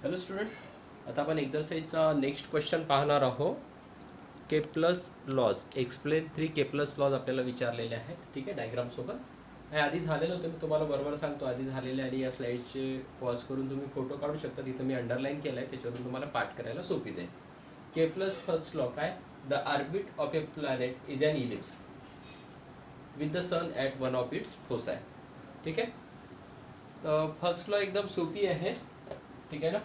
Hello students, आता आपण एक्झरसाइजचा next question पाहणार आहोत. केप्लस लॉज एक्सप्लेन 3 केप्लस लॉज आपल्याला विचारलेले आहेत. ठीक आहे, डायग्राम सोबत हे आधी झालेलं होतं. मी तुम्हाला बरोबर सांगतो आधी झालेले, आणि या स्लाइड्सचे पॉज करून तुम्ही फोटो काढू शकता. तिथं मी अंडरलाईन केलं आहे, त्याच्यावरून तुम्हाला पाठ करायला सोपी जाईल. केप्लस फर्स्ट लॉ काय? The orbit of a planet is an ellipse with the sun at one of its foci. ठीक आहे, तर फर्स्ट लॉ एकदम सोपी आहे. ठीक आहे ना.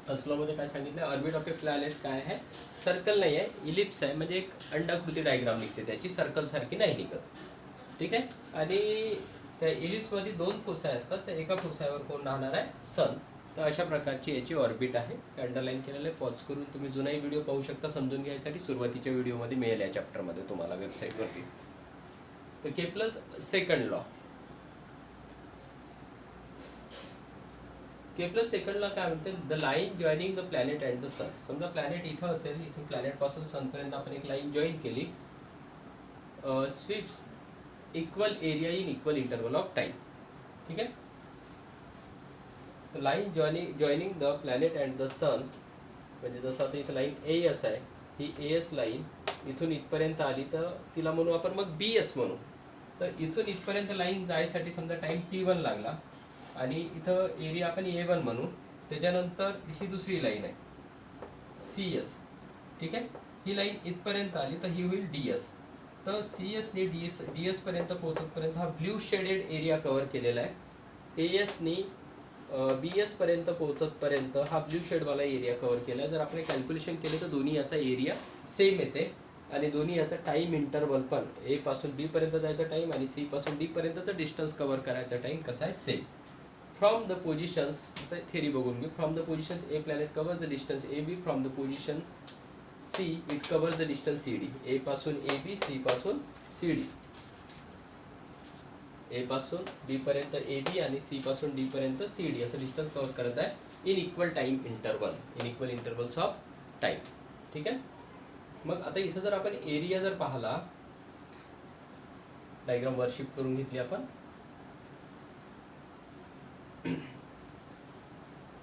फर्स्ट लॉ मध्ये काय सांगितलं? ऑर्बिट ऑफ ए प्लॅनेट काय आहे? सर्कल नाही आहे, इलिप्स आहे. म्हणजे एक अंडाकृती डायग्राम निघते त्याची, सर्कल सारखी नाही निघत. ठीक आहे, आणि त्या इलिप्स मध्ये 2 फोसाय असतात. तर एका फोसायवर कोण राहणार आहे? सन. तर अशा प्रकारची याची ऑर्बिट आहे. अंडरलाईन केलेलं आहे. पॉज करून तुम्ही जुनाही व्हिडिओ पाहू शकता समजून घ्यायसाठी. सुरुवातीच्या व्हिडिओमध्ये मिळेल या चॅप्टरमध्ये तुम्हाला वेबसाईटवरती. तर Kepler's second law. Kepler's second law काय म्हणते? The line joining the planet and the sun. समजा प्लॅनेट इथं असेल, इथून प्लॅनेट पासून सनपर्यंत आपण एक लाईन जॉईन केली. Sweeps equal area in equal interval of time. ठीक आहे, line joining the planet and the sun, म्हणजे जसं आता इथं लाईन AS आहे. ही AS लाईन इथून इथपर्यंत आली तर तिला म्हणू आपण मग BS म्हणू. तर इथून इथपर्यंत लाईन जायसाठी समजा टाइम T1 लागला, आणि इथं एरिया आपण A1 म्हणू. त्याच्यानंतर ही दुसरी लाईन आहे CS. ठीक आहे, ही लाईन इथपर्यंत आली तर ही होईल DS. तर CSने DS पर्यंत पोहोचतपर्यंत हा ब्ल्यू शेडेड एरिया कव्हर केलेला आहे. ASने BS पर्यंत पोहोचतपर्यंत हा ब्ल्यू शेडवाला एरिया कव्हर केला आहे. जर आपण कॅल्क्युलेशन केले तर दोन्ही याचा एरिया सेम येते, आणि दोन्ही याचा टाइम इंटरवल पण A पासून B पर्यंत जायचा टाइम आणि C पासून D पर्यंतचा डिस्टन्स कव्हर करायचा टाइम कसा आहे? सेम. फ्रॉम द पोझिशन्स, आता थेरी बघून घेऊ. From the positions A planet cover the distance AB. From the position C it cover the distance CD. A पासून AB, C पासून CD. A पासून B पर्यंत AB आणि C पासून D पर्यंत CD असं डिस्टन्स कव्हर करत आहे in equal time interval, in equal intervals of time. ठीक आहे, मग आता इथं जर आपण एरिया जर पाहिला, डायग्राम वर शिफ्ट करून घेतली आपण.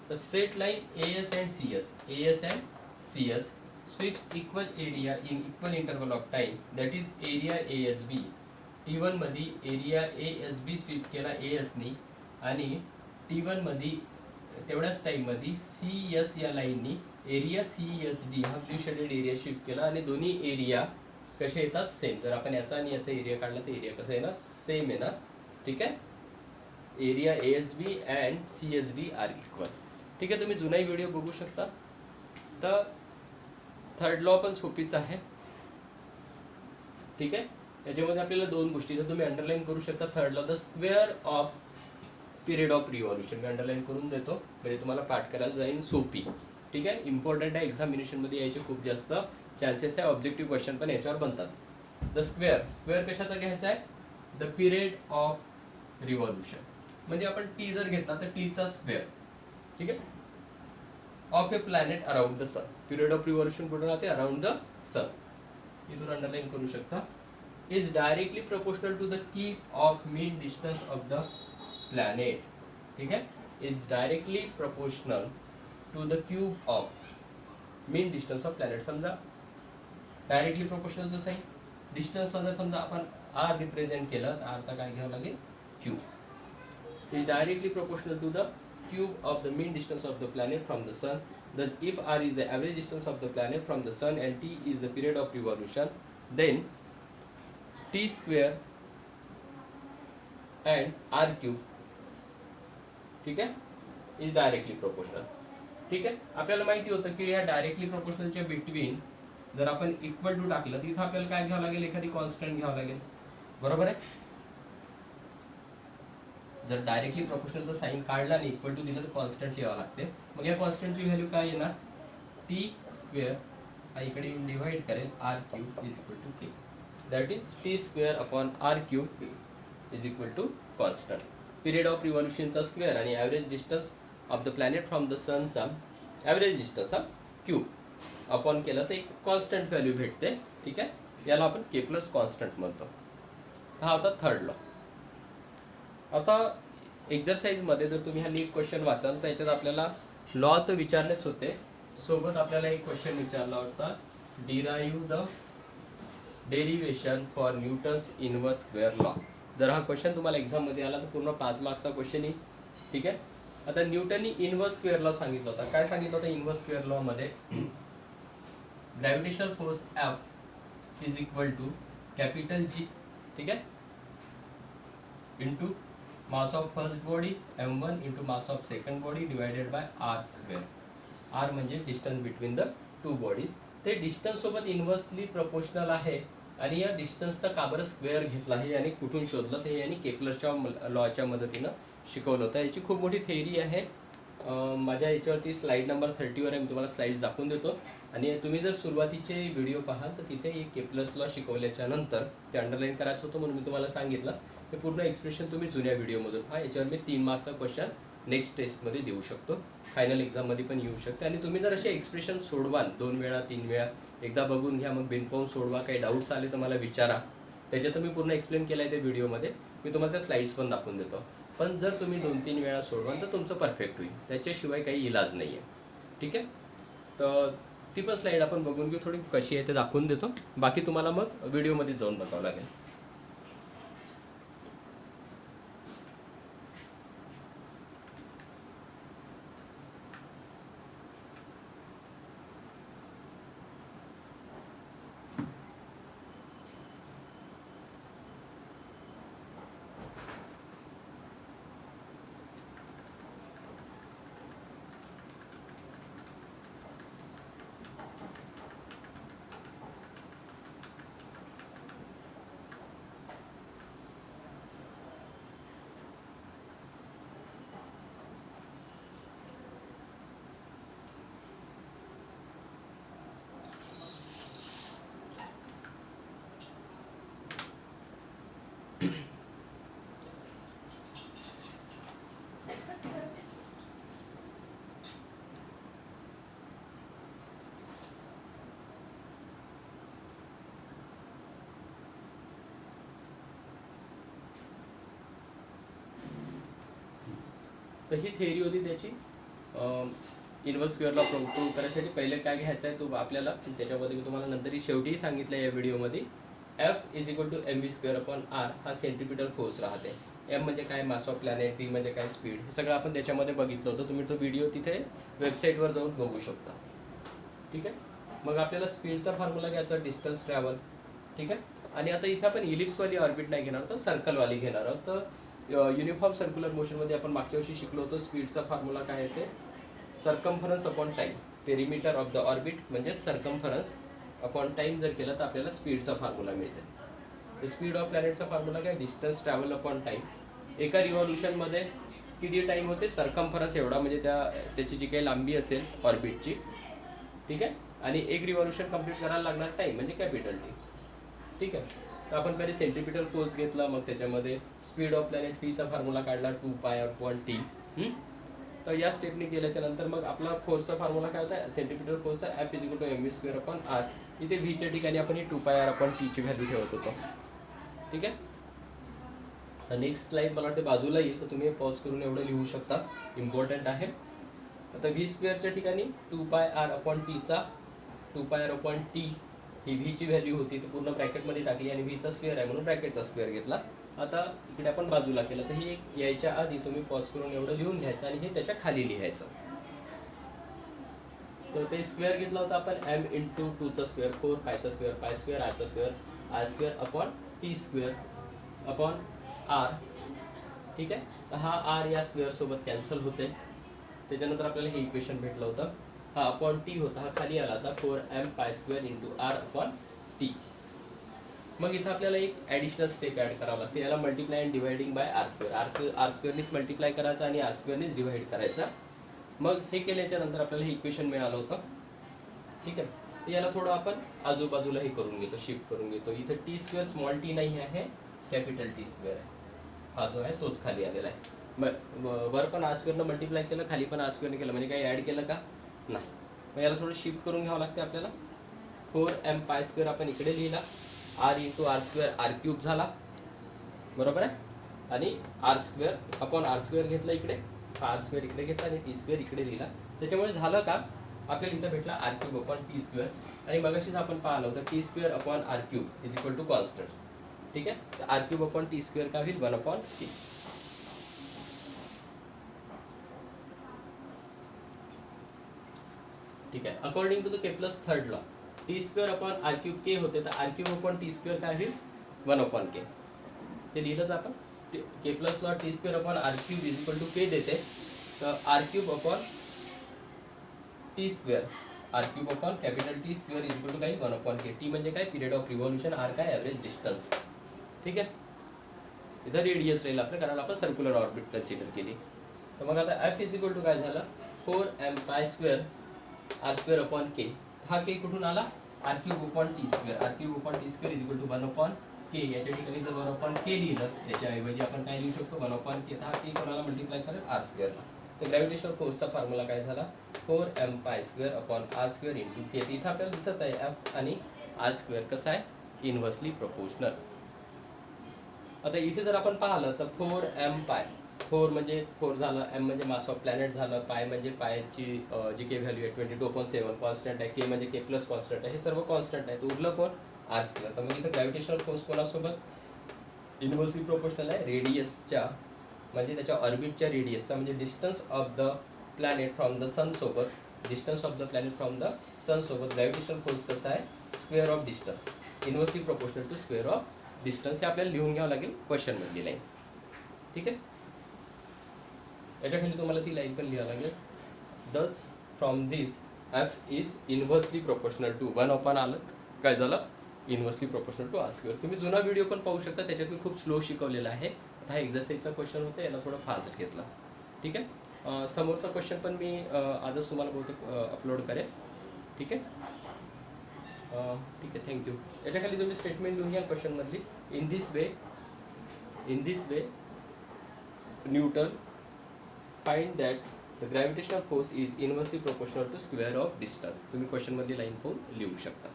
The straight line AS and CS sweeps equal area in equal interval of time, that is area ASB. T1 मध्ये एरिया ASB स्वीप केला AS ने, आणि T1 मध्ये तेवढ्याच टाइम मध्ये CS या लाईननी एरिया CSD हा ब्ल्यू शेडेड एरिया स्वीप केला, आणि दोन्ही एरिया कसे येतात? सेम. जर आपण याचा आणि याचा एरिया काढला तर एरिया कसा येणार? सेम येणार. ठीक आहे, area ASB and CSD are equal. ठीक आहे, तुम्ही जुनाही व्हिडिओ बघू शकता. तर थर्ड लॉ पण सोपीच आहे. ठीक आहे, त्याच्यामध्ये आपल्याला 2 गोष्टी तर तुम्ही अंडरलाईन करू शकता. Third law, the square off period of revolution, me underline करून देतो म्हणजे तुम्हाला पाठ करायला जाईल सोपी. ठीक आहे, इम्पॉर्टंट आहे, एक्झामिनेशनमध्ये यायचे खूप जास्त चान्सेस आहे. ऑब्जेक्टिव्ह क्वेश्चन पण याच्यावर बनतात. द स्क्वेअर कशाचा घ्यायचा आहे? The period of revolution. म्हणजे आपण T जर घेतला तर T चा स्क्वेअर. ठीक आहे, of a planet around the sun. Period of revolution कुठे राहते? Around the sun. इथून अंडरलाईन करू शकता. Is directly proportional to the cube of mean distance of the planet. ठीक आहे, is directly proportional to the cube of mean distance of planet. समजा directly proportional जसं आहे, डिस्टन्सला जर समजा आपण R रिप्रेझेंट केलं तर R चा काय घ्यावं लागेल? Cube. is directly proportional to the cube of the mean distance of the planet from the sun. Thus, if R is the average distance of the planet from the sun and T is the period of revolution, then T square and R cube, ठीक आहे, is directly proportional. ठीक आहे, आपल्याला माहिती होतं की या directly प्रोपोर्शनलच्या between जर आपण इक्वल टू टाकलं तर इथं आपल्याला काय घ्यावं लागेल? एखादी कॉन्स्टंट घ्यावं लागेल. बरोबर आहे. जर डायरेक्टली प्रोपोर्शनलचा साइन काढला आणि इक्वल टू दिलं तर कॉन्स्टंट लिहावं लागते. मग या कॉन्स्टंटची व्हॅल्यू काय येणार? T स्क्वेअर हा इकडे डिवाइड करेल R cube is equal to K. That is T square upon R cube is equal to constant. Period of रिव्हॉल्युशनचा स्क्वेअर आणि average distance of the planet from the सनचा average distance हा cube upon केला तर एक constant value भेटते. ठीक आहे, याला आपण केप्लस कॉन्स्टंट म्हणतो. हा होता थर्ड लॉ. आता एक्झरसाइजमध्ये जर तुम्ही हा नीट क्वेश्चन वाचाल तर याच्यात आपल्याला लॉ तर विचारलेच होते, सोबत आपल्याला एक क्वेश्चन विचारला होता, derive the derivation for Newton's inverse square law. जर हा क्वेश्चन तुम्हाला एक्झाममध्ये आला तर पूर्ण 5 मार्क्सचा क्वेश्चन येईल. ठीक आहे. आता न्यूटननी इनवर्स स्क्वेअर लॉ सांगितलं होता. काय सांगितलं होतं इनवर्स स्क्वेअर लॉ मध्ये? Gravitational force F is equal to capital G, ठीक आहे, into mass of first body m1 into mass of second body divided by r square. r म्हणजे distance between the two bodies. ते distance सोबत inversely proportional आहे आणि या डिस्टन्सचा का बरं स्क्वेअर घेतला आहे आणि कुठून शोधलं ते यांनी केपलरच्या लॉच्या मदतीनं शिकवलं होतं. याची खूप मोठी थेअरी आहे. माझ्या याच्यावरती स्लाईड नंबर 30 वर आहे, मी तुम्हाला स्लाईड्स दाखवून देतो. आणि तुम्ही जर सुरुवातीचे व्हिडिओ पाहाल तर तिथे एक केपलर्स लॉ शिकवल्याच्या नंतर ते अंडरलाईन करायचं होतं म्हणून मी तुम्हाला सांगितलं. हे पूर्ण एक्सप्रेशन तुम्ही जुन्या व्हिडिओमधून पहा. याच्यावर मी 3 मार्क्सचा क्वेश्चन नेक्स्ट टेस्टमध्ये देऊ शकतो, फायनल एक्झाममध्ये पण येऊ शकते. आणि तुम्ही जर असे एक्सप्रेशन सोडवाल 2 वेळा 3 वेळा, एकदा बघून घ्या, मग बिनपाहून सोडवा. काही डाऊट्स आले तर मला विचारा. त्याच्यात मी पूर्ण एक्सप्लेन केलं आहे त्या व्हिडिओमध्ये. मी तुम्हाला त्या स्लाईड्स पण दाखवून देतो. पण जर तुम्ही 2-3 वेळा सोडवाल तर तुमचं परफेक्ट होईल, त्याच्याशिवाय काही इलाज नाही आहे. ठीक आहे. तर ती पण स्लाईड आपण बघून घेऊ, थोडी कशी आहे ते दाखवून देतो. बाकी तुम्हाला मग व्हिडिओमध्ये जाऊन बघावं लागेल. तर ही थेअरी होती त्याची. इनवर्स स्क्वेअर लॉ प्रूव्ह करायसाठी पहिले काय घ्यायचं आहे तो आपल्याला, त्याच्यामध्ये मी तुम्हाला नंतरही शेवटी सांगितलं या व्हिडिओमध्ये. F is equal to mv square upon r हा सेंट्रिपिटल फोर्स राहते. m म्हणजे काय, मास ऑफ प्लॅनेट, v म्हणजे काय, स्पीड. हे सगळं आपण त्याच्यामध्ये बघितलं होतं. तुम्ही तो व्हिडिओ तिथे वेबसाईटवर जाऊन बघू शकता. ठीक आहे. मग आपल्याला स्पीडचा फॉर्म्युला घ्यायचा, डिस्टन्स ट्रॅव्हल. ठीक आहे. आणि आता इथे आपण इलिप्सवाली ऑर्बिट नाही घेणार, तर सर्कलवाली घेणार आहोत. तर युनिफॉर्म सर्क्युलर मोशनमध्ये आपण मागच्या वर्षी शिकलो होतो. स्पीडचा फॉर्म्युला काय येते, circumference upon time. Perimeter of the orbit म्हणजे सर्कम्फरन्स अपॉन टाईम जर केलं तर आपल्याला स्पीडचा फॉर्म्युला मिळते. तर स्पीड ऑफ प्लॅनेटचा फॉर्म्युला काय, डिस्टन्स ट्रॅव्हल अपॉन टाईम. एका रिव्हॉल्युशनमध्ये किती टाईम होते, सर्कम्फरन्स एवढा म्हणजे त्याची जी काही लांबी असेल ऑर्बिटची. ठीक आहे. आणि एक रिव्हॉल्युशन कंप्लीट करायला लागणार टाईम म्हणजे कॅपिटल टी. ठीक आहे. तर आपण पहिले सेंट्रिपिटल फोर्स घेतला, मग त्याच्यामध्ये स्पीड ऑफ प्लॅनेट फीचा फॉर्म्युला काढला 2π/t. तर या स्टेपने केल्याच्या नंतर मग आपला फोर्सचा फॉर्म्युला काय होता, सेंट्रिपिटल फोर्सचा F is equal to mv square upon r. इथे व्हीच्या ठिकाणी आपण ही 2πr/t ची व्हॅल्यू ठेवत होतो. ठीक आहे. तर नेक्स्ट स्लाइड मला वाटते बाजूला येईल, तर तुम्ही पॉज करून एवढं लिहू शकता, इम्पॉर्टंट आहे. आता व्ही स्क्वेअरच्या ठिकाणी 2πr/t चा 2πr/t ही व्हीची व्हॅल्यू होती, ती पूर्ण ब्रॅकेटमध्ये टाकली आणि व्हीचा स्क्वेअर आहे म्हणून ब्रॅकेटचा स्क्वेअर घेतला. आता इकडे आपण बाजूला केलं, तर हे यायच्या आधी तुम्ही पॉज करून एवढं लिहून घ्यायचं आणि हे त्याच्या खाली लिहायचं. तर ते स्क्वेअर घेतला होता आपण m इंटू 2चा स्क्वेअर, 4π चा स्क्वेअर, पाय स्क्वेअर, r चा square, r square upon t square upon r. ठीक आहे. तर हा r या स्क्वेअर सोबत कॅन्सल होते. त्याच्यानंतर आपल्याला हे इक्वेशन भेटलं होतं. हा अपॉन टी होता, हा खाली आला होता 4m π² into r upon T. मग इथं आपल्याला एक ॲडिशनल स्टेप ॲड करावं लागते, याला multiply and dividing by r square. R स्क्वेअरनीच मल्टिप्लाय करायचा आणि r स्क्वेअरनीच डिवाइड करायचा. मग हे केल्याच्या नंतर आपल्याला हे इक्वेशन मिळालं होतं. ठीक आहे. तर याला थोडं आपण आजूबाजूला हे करून घेतो, शिफ्ट करून घेतो. इथं टी स्क्वेअर स्मॉल टी नाही आहे, कॅपिटल टी स्क्वेअर आहे. हा जो आहे तोच खाली आलेला आहे. मग वर पण r स्क्वेअरनं मल्टिप्लाय केलं, खाली पण r स्क्वेअरने केलं, म्हणजे काही ॲड केलं का नाही. मग याला थोडं शिफ्ट करून घ्यावं लागते आपल्याला. 4m π² आपण इकडे लिहिला, r into r square r³ झाला, बरोबर आहे. आणि r square upon r square घेतला इकडे, आर स्क्वेअर इकडे घेतला आणि टी स्क्वेअर इकडे लिहिला. त्याच्यामुळे झालं का आपल्याला इथं भेटला R cube upon T square. आणि मगाशीच आपण पाहिलं होतं T square upon R cube is equal to constant. ठीक आहे, तर R cube upon T square का होईल 1 अपॉन के. ठीक आहे, according to the Kepler's third law T square upon R cube K होते, तर R cube upon T square काय होईल 1 अपॉन के. ते लिहिलंच आपण. Kepler's law T square upon R cube is equal to K देते, तर R cube upon T square, R cube upon capital T square is equal to काय 1 upon K. T म्हणजे काय पिरियड ऑफ रिव्हॉल्युशन, आर काय average distance. ठीक आहे, इथं radius राहील आपलं कारण आपण सर्क्युलर ऑर्बिट कन्सिडर केली. तर मग आता एफ इज इक्वल टू काय झालं 4m pi square R square upon K. हा के कुठून आला R cube upon T square. R cube upon T square is equal to 1 upon K. याच्या ठिकाणी जर 1 अपॉन के लिहिलं याच्याऐवजी आपण काय लिहू शकतो 1 अपॉन के. तर हा के कोणाला मल्टिप्लाय करेल आर स्क्वेअरला. तर ग्रॅव्हिटेशनल फोर्सचा फॉर्म्युला काय झाला 4m pi square upon R square into K. इथं आपल्याला दिसत आहे एफ आणि आर स्क्वेअर कसं आहे इनव्हर्सली प्रोपोर्शनल. आता इथे जर आपण पाहिलं तर 4m पाय, 4 म्हणजे 4 झालं, m म्हणजे मास ऑफ प्लॅनेट झालं, पाय म्हणजे पायची जी के व्हॅल्यू आहे 22.7 कॉन्स्टंट आहे, के म्हणजे के प्लस कॉन्स्टंट आहे, हे सर्व कॉन्स्टंट आहे. तर उरलं कोण आर स्क्वेअर. तर मग इथं ग्रॅव्हिटेशनल फोर्स कोणासोबत इनव्हर्सली प्रोपोर्शनल आहे रेडियसच्या, म्हणजे त्याच्या ऑर्बिटच्या रेडियसचा, म्हणजे distance of the planet from the sun सोबत, distance of the planet from the sun सोबत ग्रॅव्हिटेशनल फोर्स कसा आहे square of distance, inversely proportional to square of distance. हे आपल्याला लिहून घ्यावं लागेल क्वेश्चन मध्ये लाईन. ठीक आहे, याच्या खाली तुम्हाला ती लाईन पण लिहावं लागेल. Thus from this F is inversely proportional to 1 upon आलं काय झालं inversely proportional to R square. तुम्ही जुना व्हिडिओ पण पाहू शकता, त्याच्यात मी खूप स्लो शिकवलेला आहे. हा एक्झरसाईजचा क्वेश्चन होता, याला थोडं फास्ट घेतला. ठीक आहे, समोरचा क्वेश्चन पण मी आजच तुम्हाला बहुतेक अपलोड करेन. ठीक आहे, ठीक आहे, थँक्यू. याच्या खाली तुम्ही स्टेटमेंट लिहून घ्या क्वेश्चनमधली. In this way Newton find that the gravitational force is inversely proportional to square of distance. तुम्ही क्वेश्चनमधली लाईन पाहून लिहू शकता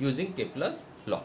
युझिंग केप्लस लॉ.